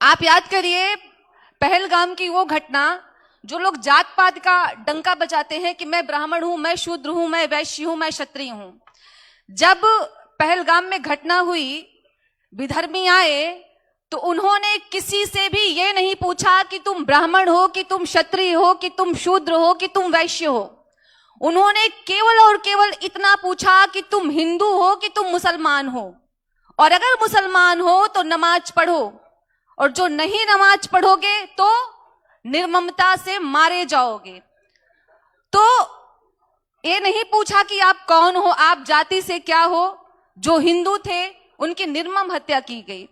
आप याद करिए पहलगाम की वो घटना, जो लोग जात पात का डंका बजाते हैं कि मैं ब्राह्मण हूं, मैं शूद्र हूं, मैं वैश्य हूं, मैं क्षत्रिय हूं। जब पहलगाम में घटना हुई, विधर्मी आए, तो उन्होंने किसी से भी ये नहीं पूछा कि तुम ब्राह्मण हो, कि तुम क्षत्रिय हो, कि तुम शूद्र हो, कि तुम वैश्य हो। उन्होंने केवल और केवल इतना पूछा कि तुम हिंदू हो कि तुम मुसलमान हो, और अगर मुसलमान हो तो नमाज पढ़ो, और जो नहीं नमाज पढ़ोगे तो निर्ममता से मारे जाओगे। तो ये नहीं पूछा कि आप कौन हो, आप जाति से क्या हो। जो हिंदू थे उनकी निर्मम हत्या की गई।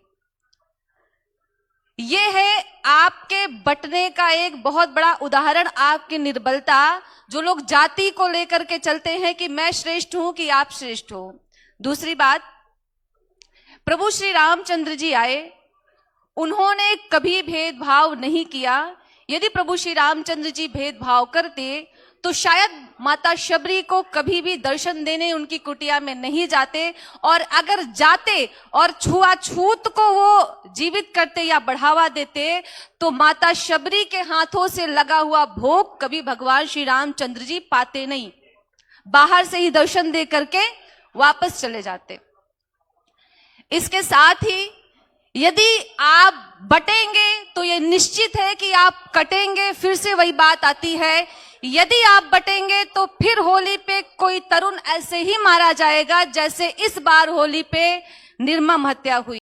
ये है आपके बंटने का एक बहुत बड़ा उदाहरण, आपकी निर्बलता। जो लोग जाति को लेकर के चलते हैं कि मैं श्रेष्ठ हूं कि आप श्रेष्ठ हो। दूसरी बात, प्रभु श्री रामचंद्र जी आए, उन्होंने कभी भेदभाव नहीं किया। यदि प्रभु श्री रामचंद्र जी भेदभाव करते तो शायद माता शबरी को कभी भी दर्शन देने उनकी कुटिया में नहीं जाते, और अगर जाते और छुआछूत को वो जीवित करते या बढ़ावा देते तो माता शबरी के हाथों से लगा हुआ भोग कभी भगवान श्री रामचंद्र जी पाते नहीं, बाहर से ही दर्शन दे करके वापस चले जाते। इसके साथ ही यदि आप बटेंगे तो ये निश्चित है कि आप कटेंगे। फिर से वही बात आती है, यदि आप बटेंगे तो फिर होली पे कोई तरुण ऐसे ही मारा जाएगा जैसे इस बार होली पे निर्मम हत्या हुई।